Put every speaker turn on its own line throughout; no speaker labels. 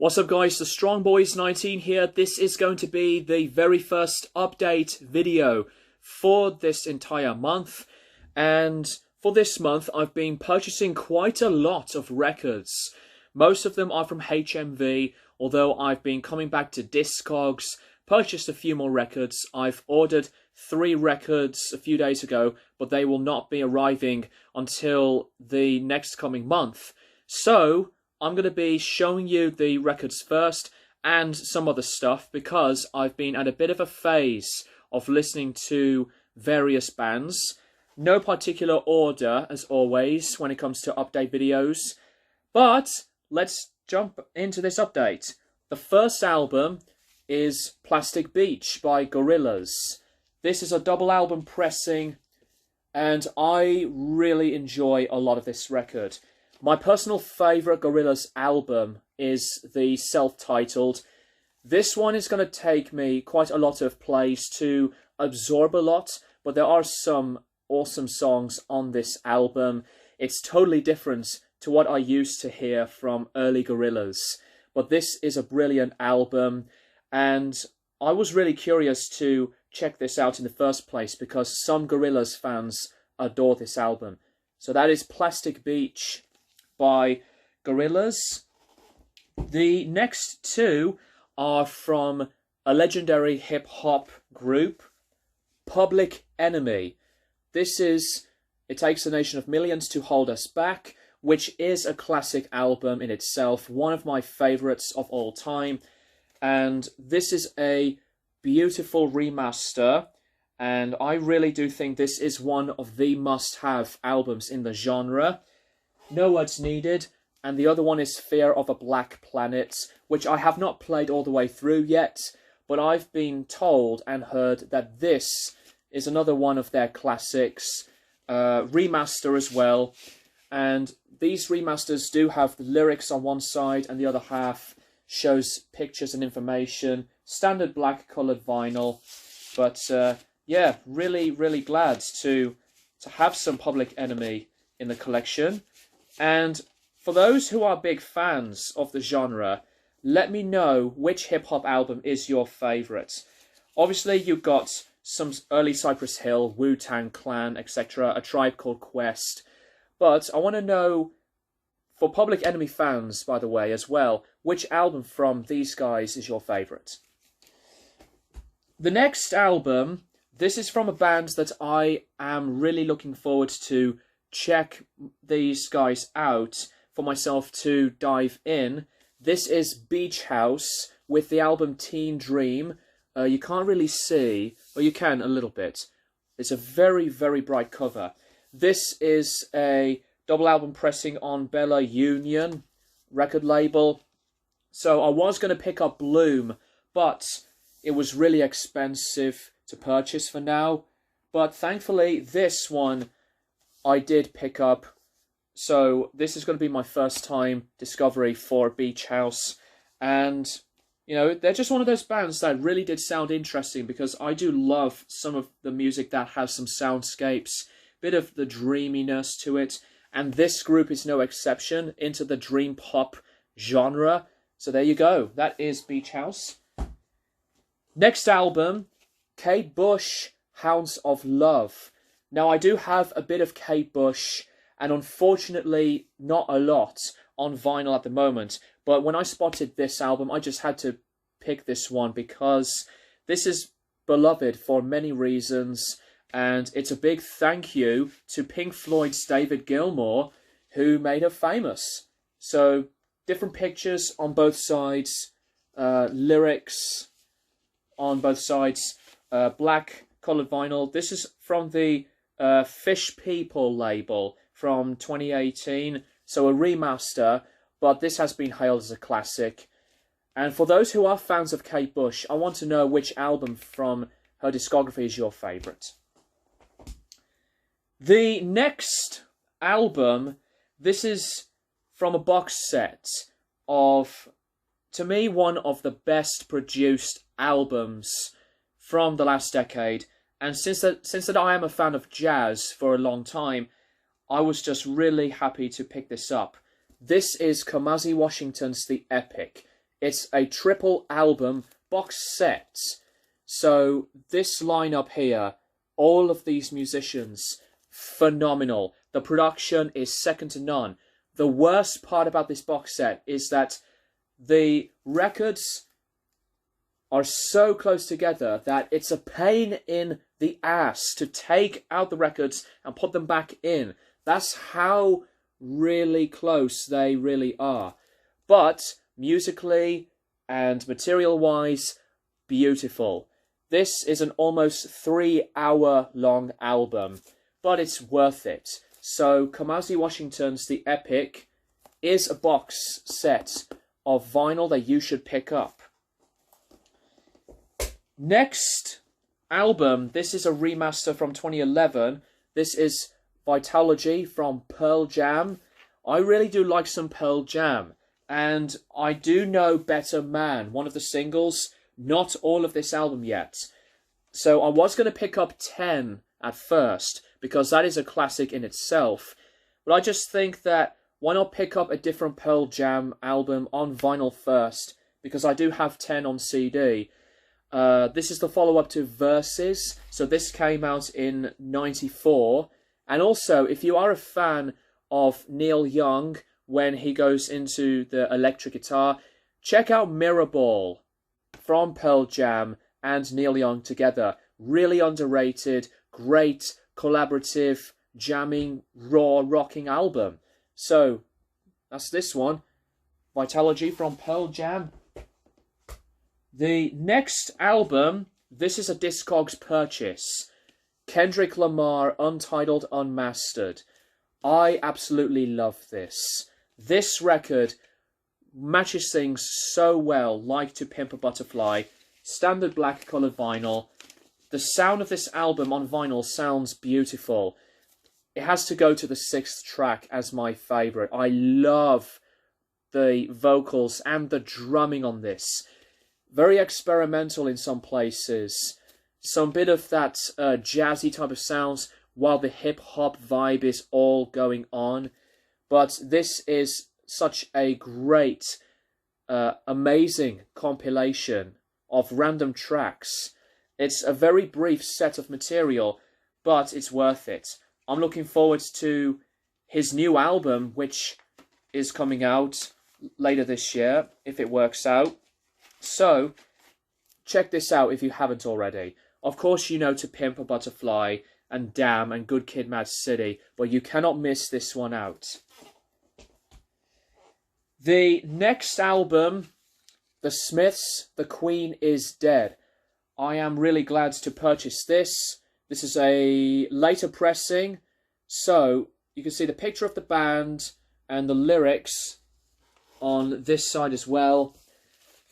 What's up guys, the Strong Boys 19 here. This is going to be the very first update video for this entire month. And for this month I've been purchasing quite a lot of records. Most of them are from HMV, although I've been coming back to Discogs, purchased a few more records. I've ordered 3 records a few days ago, but they will not be arriving until the next coming month. So I'm going to be showing you the records first and some other stuff because I've been at a bit of a phase of listening to various bands. No particular order, as always, when it comes to update videos. But let's jump into this update. The first album is Plastic Beach by Gorillaz. This is a double album pressing, and I really enjoy a lot of this record. My personal favourite Gorillaz album is the self-titled. This one is going to take me quite a lot of plays to absorb a lot, but there are some awesome songs on this album. It's totally different to what I used to hear from early Gorillaz, but this is a brilliant album, and I was really curious to check this out in the first place because some Gorillaz fans adore this album. So that is Plastic Beach by Gorillaz. The next 2 are from a legendary hip-hop group, Public Enemy. This is It Takes a Nation of Millions to Hold Us Back, which is a classic album in itself, one of my favourites of all time. And this is a beautiful remaster, and I really do think this is one of the must-have albums in the genre. No Words Needed, and the other one is Fear of a Black Planet, which I have not played all the way through yet, but I've been told and heard that this is another one of their classics, remaster as well, and these remasters do have the lyrics on one side and the other half shows pictures and information, standard black coloured vinyl, but yeah, really glad to have some Public Enemy in the collection. And for those who are big fans of the genre, let me know which hip-hop album is your favourite. Obviously, you've got some early Cypress Hill, Wu-Tang Clan, etc., A Tribe Called Quest. But I want to know, for Public Enemy fans, by the way, as well, which album from these guys is your favourite? The next album, this is from a band that I am really looking forward to check these guys out for myself to dive in. This is Beach House with the album Teen Dream. You can't really see, or you can a little bit. It's a very bright cover. This is a double album pressing on Bella Union record label. So I was going to pick up Bloom, but it was really expensive to purchase for now. But thankfully this one I did pick up, so this is going to be my first time discovery for Beach House. And, you know, they're just one of those bands that really did sound interesting because I do love some of the music that has some soundscapes, bit of the dreaminess to it, and this group is no exception into the dream pop genre. So there you go, that is Beach House. Next album, Kate Bush, Hounds of Love. Now, I do have a bit of Kate Bush, and unfortunately not a lot on vinyl at the moment. But when I spotted this album, I just had to pick this one because this is beloved for many reasons. And it's a big thank you to Pink Floyd's David Gilmour, who made her famous. So, different pictures on both sides, lyrics on both sides, black coloured vinyl. This is from the Fish People label from 2018, so a remaster, but this has been hailed as a classic. And for those who are fans of Kate Bush, I want to know which album from her discography is your favourite. The next album, this is from a box set of, to me, one of the best produced albums from the last decade. And since that I am a fan of jazz for a long time, I was just really happy to pick this up. This is Kamazee Washington's The Epic. It's a triple album box set. So this lineup here, all of these musicians, phenomenal. The production is second to none. The worst part about this box set is that the records are so close together that it's a pain in the ass to take out the records and put them back in. That's how really close they really are. But musically and material-wise, beautiful. This is an almost 3-hour long album, but it's worth it. So Kamazee Washington's The Epic is a box set of vinyl that you should pick up. Next album, this is a remaster from 2011. This is Vitalogy from Pearl Jam. I really do like some Pearl Jam. And I do know Better Man, one of the singles. Not all of this album yet. So I was going to pick up 10 at first, because that is a classic in itself. But I just think that why not pick up a different Pearl Jam album on vinyl first, because I do have 10 on CD. This is the follow-up to Versus, so this came out in '94. And also, if you are a fan of Neil Young when he goes into the electric guitar, check out Mirror Ball from Pearl Jam and Neil Young together. Really underrated, great, collaborative, jamming, raw, rocking album. So, that's this one. Vitalogy from Pearl Jam. The next album, this is a Discogs purchase. Kendrick Lamar, Untitled, Unmastered. I absolutely love this. This record matches things so well, like To Pimp a Butterfly. Standard black coloured vinyl. The sound of this album on vinyl sounds beautiful. It has to go to the 6th track as my favourite. I love the vocals and the drumming on this. Very experimental in some places. Some bit of that jazzy type of sounds, while the hip-hop vibe is all going on. But this is such a great, amazing compilation of random tracks. It's a very brief set of material, but it's worth it. I'm looking forward to his new album, which is coming out later this year, if it works out. So, check this out if you haven't already. Of course you know To Pimp a Butterfly and Damn and Good Kid Mad City, but you cannot miss this one out. The next album, The Smiths, The Queen is Dead. I am really glad to purchase this. This is a later pressing, so you can see the picture of the band and the lyrics on this side as well.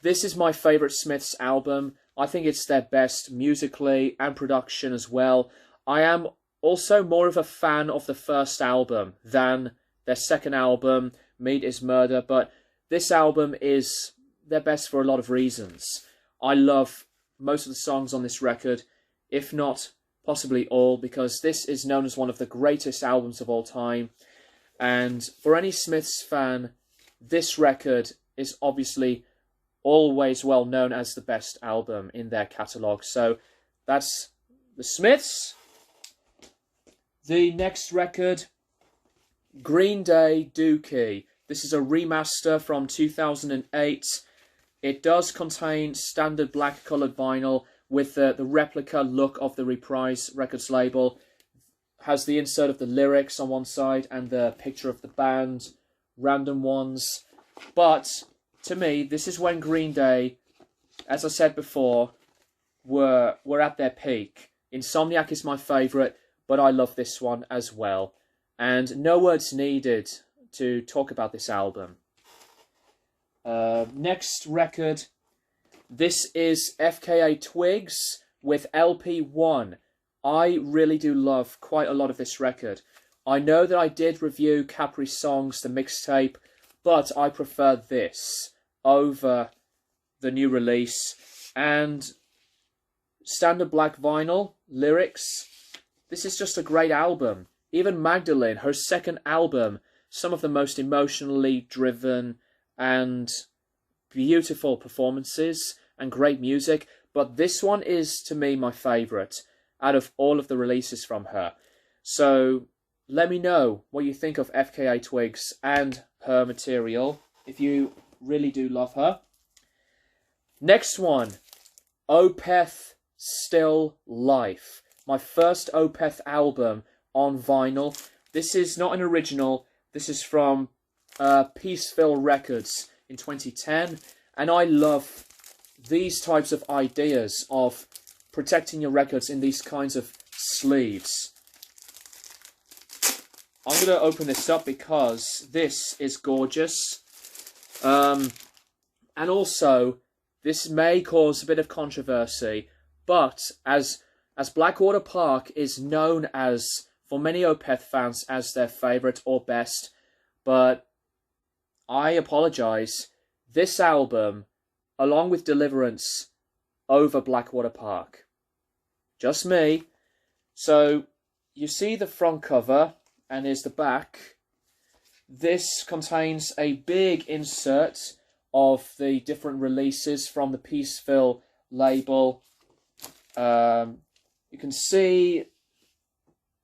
This is my favourite Smiths album. I think it's their best musically and production as well. I am also more of a fan of the first album than their second album, Meat is Murder, but this album is their best for a lot of reasons. I love most of the songs on this record, if not possibly all, because this is known as one of the greatest albums of all time. And for any Smiths fan, this record is obviously always well known as the best album in their catalogue. So that's the Smiths. The next record, Green Day, Dukey. This is a remaster from 2008. It does contain standard black coloured vinyl with the replica look of the Reprise Records label. Has the insert of the lyrics on one side and the picture of the band, random ones. But to me, this is when Green Day, as I said before, were at their peak. Insomniac is my favourite, but I love this one as well. And no words needed to talk about this album. Next record, this is Fka Twigs with LP1. I really do love quite a lot of this record. I know that I did review Capri Songs, the mixtape, but I prefer this over the new release. And standard black vinyl, lyrics. This is just a great album. Even Magdalene, her second album, some of the most emotionally driven and beautiful performances and great music, but this one is, to me, my favourite out of all of the releases from her. So let me know what you think of Fka Twigs and her material, if you really do love her. Next one, Opeth Still Life. My first Opeth album on vinyl. This is not an original. This is from Peaceville Records in 2010. And I love these types of ideas of protecting your records in these kinds of sleeves. I'm going to open this up because this is gorgeous. And also, this may cause a bit of controversy, but as Blackwater Park is known as, for many Opeth fans, as their favourite or best, but I apologise, this album, along with Deliverance, over Blackwater Park. Just me. So, you see the front cover, and here's the back. This contains a big insert of the different releases from the Peaceville label. You can see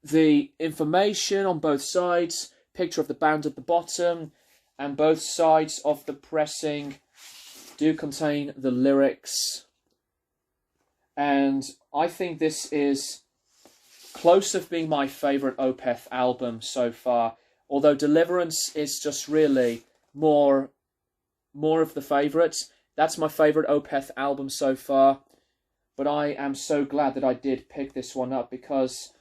the information on both sides, picture of the band at the bottom, and both sides of the pressing do contain the lyrics. And I think this is close to being my favourite Opeth album so far, although Deliverance is just really more of the favourites. That's my favourite Opeth album so far. But I am so glad that I did pick this one up, because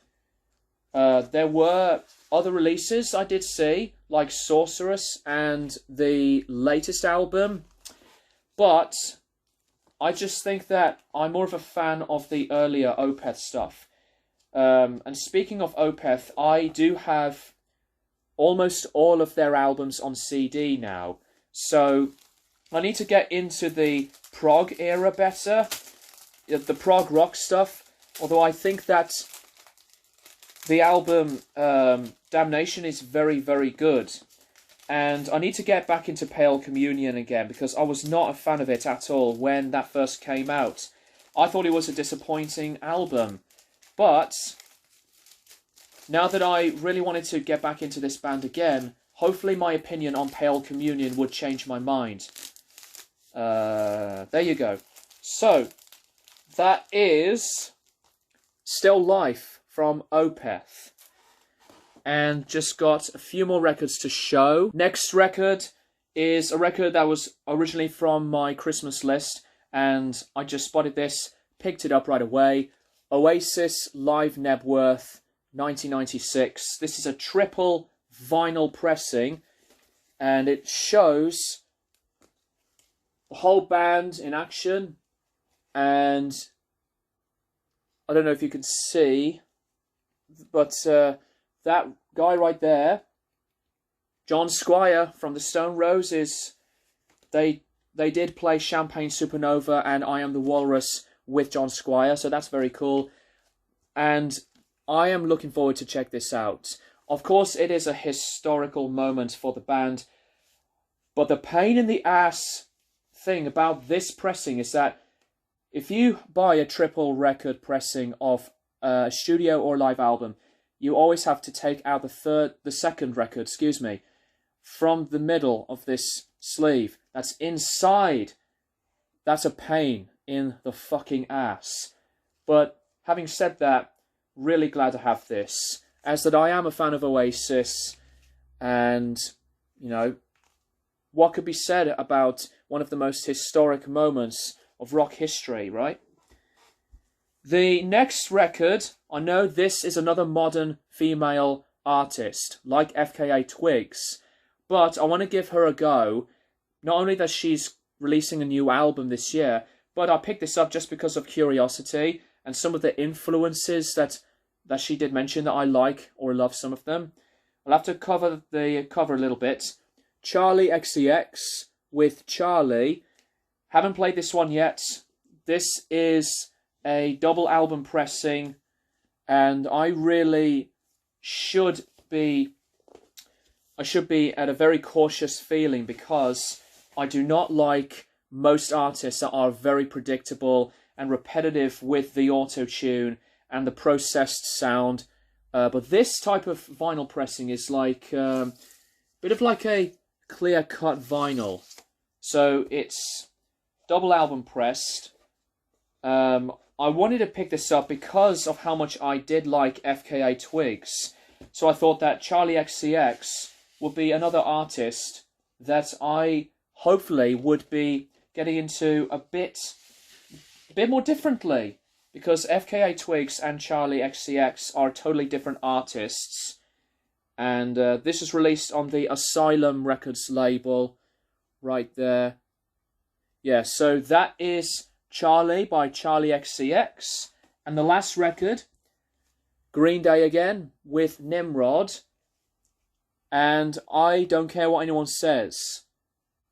there were other releases I did see, like Sorceress and the latest album. But I just think that I'm more of a fan of the earlier Opeth stuff. And speaking of Opeth, I do have almost all of their albums on CD now. So I need to get into the prog era better, the prog rock stuff, although I think that the album Damnation is very, very good. And I need to get back into Pale Communion again, because I was not a fan of it at all when that first came out. I thought it was a disappointing album. But now that I really wanted to get back into this band again, hopefully my opinion on Pale Communion would change my mind. There you go. So, that is Still Life from Opeth. And just got a few more records to show. Next record is a record that was originally from my Christmas list, and I just spotted this, picked it up right away. Oasis Live Nebworth 1996. This is a triple vinyl pressing, and it shows the whole band in action. And I don't know if you can see, but that guy right there, John Squire from the Stone Roses, they did play Champagne Supernova and I Am the Walrus with John Squire, so that's very cool. And I am looking forward to check this out. Of course, it is a historical moment for the band, but the pain in the ass thing about this pressing is that if you buy a triple record pressing of a studio or live album, you always have to take out the second record, from the middle of this sleeve. That's inside. That's a pain in the fucking ass. But having said that, really glad to have this, as that I am a fan of Oasis, and, you know, what could be said about one of the most historic moments of rock history, right? The next record, I know this is another modern female artist, like Fka Twigs, but I want to give her a go. Not only that she's releasing a new album this year, but I picked this up just because of curiosity and some of the influences that she did mention that I like or love some of them. I'll have to cover the cover a little bit. Charlie XCX with Charlie. Haven't played this one yet. This is a double album pressing, and I really should be at a very cautious feeling, because I do not like most artists that are very predictable and repetitive with the auto-tune and the processed sound. But this type of vinyl pressing is like a bit of like a clear-cut vinyl. So it's double album pressed. I wanted to pick this up because of how much I did like Fka Twigs. So I thought that Charlie XCX would be another artist that I hopefully would be getting into a bit more differently. Because Fka Twigs and Charlie XCX are totally different artists. And this is released on the Asylum Records label. Right there. Yeah, so that is Charlie by Charlie XCX. And the last record, Green Day again, with Nimrod. And I don't care what anyone says.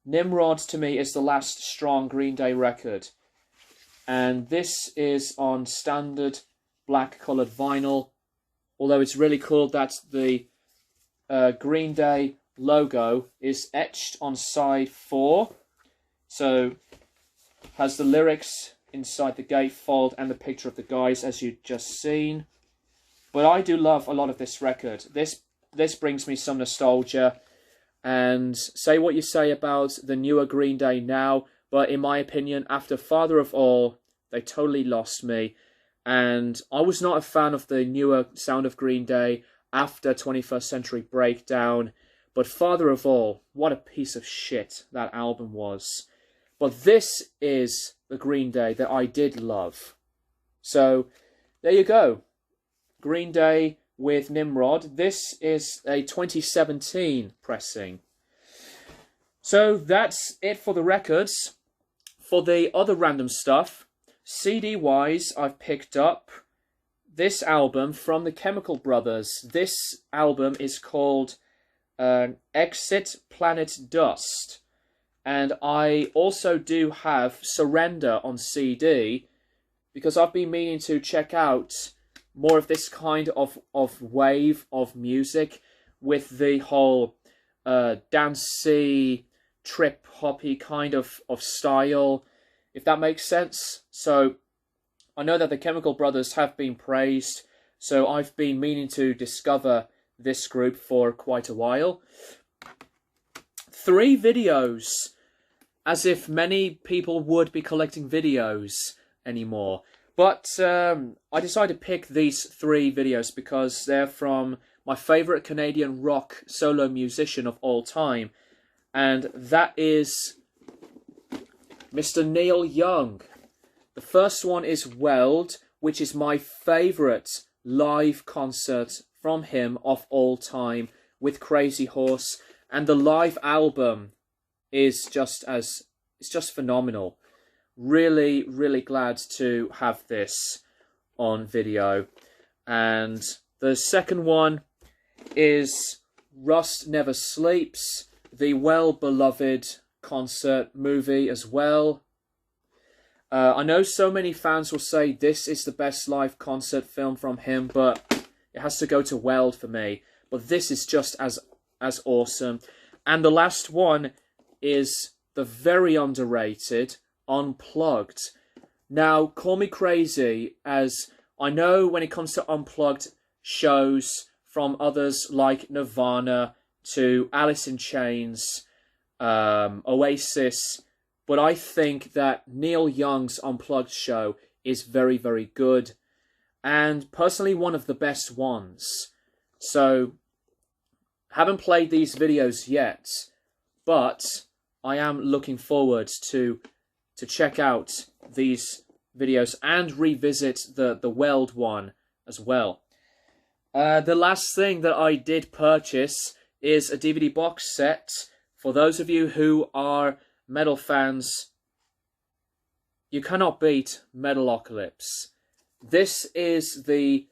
Nimrod, to me, is the last strong Green Day record. And this is on standard black-coloured vinyl. Although it's really cool that the Green Day logo is etched on side 4. So, has the lyrics inside the gatefold and the picture of the guys, as you've just seen. But I do love a lot of this record. This brings me some nostalgia. And say what you say about the newer Green Day now, but in my opinion, after Father of All, they totally lost me. And I was not a fan of the newer sound of Green Day after 21st Century Breakdown. But Father of All, what a piece of shit that album was. But this is the Green Day that I did love. So, there you go. Green Day with Nimrod. This is a 2017 pressing. So, that's it for the records. For the other random stuff, CD-wise, I've picked up this album from the Chemical Brothers. This album is called Exit Planet Dust. And I also do have Surrender on CD, because I've been meaning to check out more of this kind of wave of music with the whole dancey, trip-hoppy kind of style, if that makes sense. So I know that the Chemical Brothers have been praised, so I've been meaning to discover this group for quite a while. 3 videos, as if many people would be collecting videos anymore. But I decided to pick these 3 videos because they're from my favourite Canadian rock solo musician of all time. And that is Mr. Neil Young. The first one is Weld, which is my favourite live concert from him of all time with Crazy Horse. And the live album is just phenomenal. Really, really glad to have this on video. And the second one is Rust Never Sleeps, the well-beloved concert movie as well. I know so many fans will say this is the best live concert film from him, but it has to go to Weld for me. But this is just as awesome. And the last one is the very underrated Unplugged. Now, call me crazy, as I know when it comes to Unplugged shows from others like Nirvana to Alice in Chains, Oasis, but I think that Neil Young's Unplugged show is very, very good, and personally one of the best ones. So, haven't played these videos yet, but I am looking forward to check out these videos and revisit the Weld one as well. The last thing that I did purchase is a DVD box set. For those of you who are metal fans, you cannot beat Metalocalypse. This is the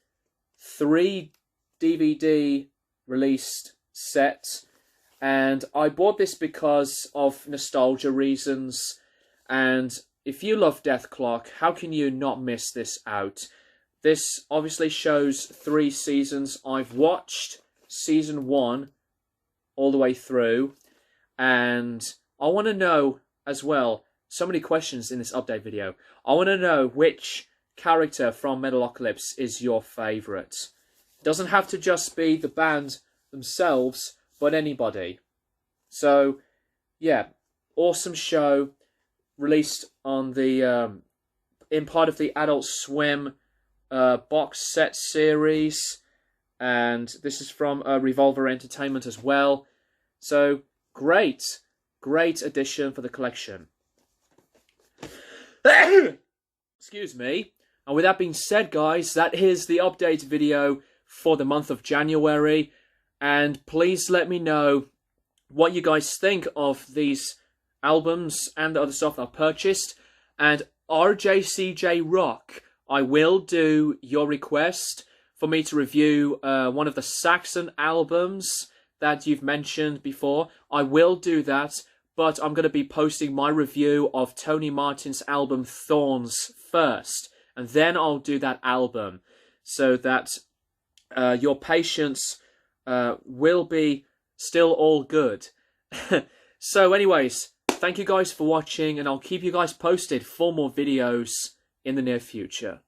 3 DVD released set, and I bought this because of nostalgia reasons. And if you love Death Clock, how can you not miss this out? This obviously shows 3 seasons. I've watched season 1 all the way through, and I want to know as well, so many questions in this update video. I want to know which character from Metalocalypse is your favourite. It doesn't have to just be the band themselves, but anybody. So, yeah, awesome show, released on the in part of the Adult Swim box set series, and this is from Revolver Entertainment as well. So great addition for the collection. Excuse me. And with that being said, guys, that is the update video for the month of January. And please let me know what you guys think of these albums and the other stuff that I purchased. And RJCJ Rock, I will do your request for me to review one of the Saxon albums that you've mentioned before. I will do that, but I'm going to be posting my review of Tony Martin's album Thorns first, and then I'll do that album, so that your patience will be still all good. So anyways, thank you guys for watching, and I'll keep you guys posted for more videos in the near future.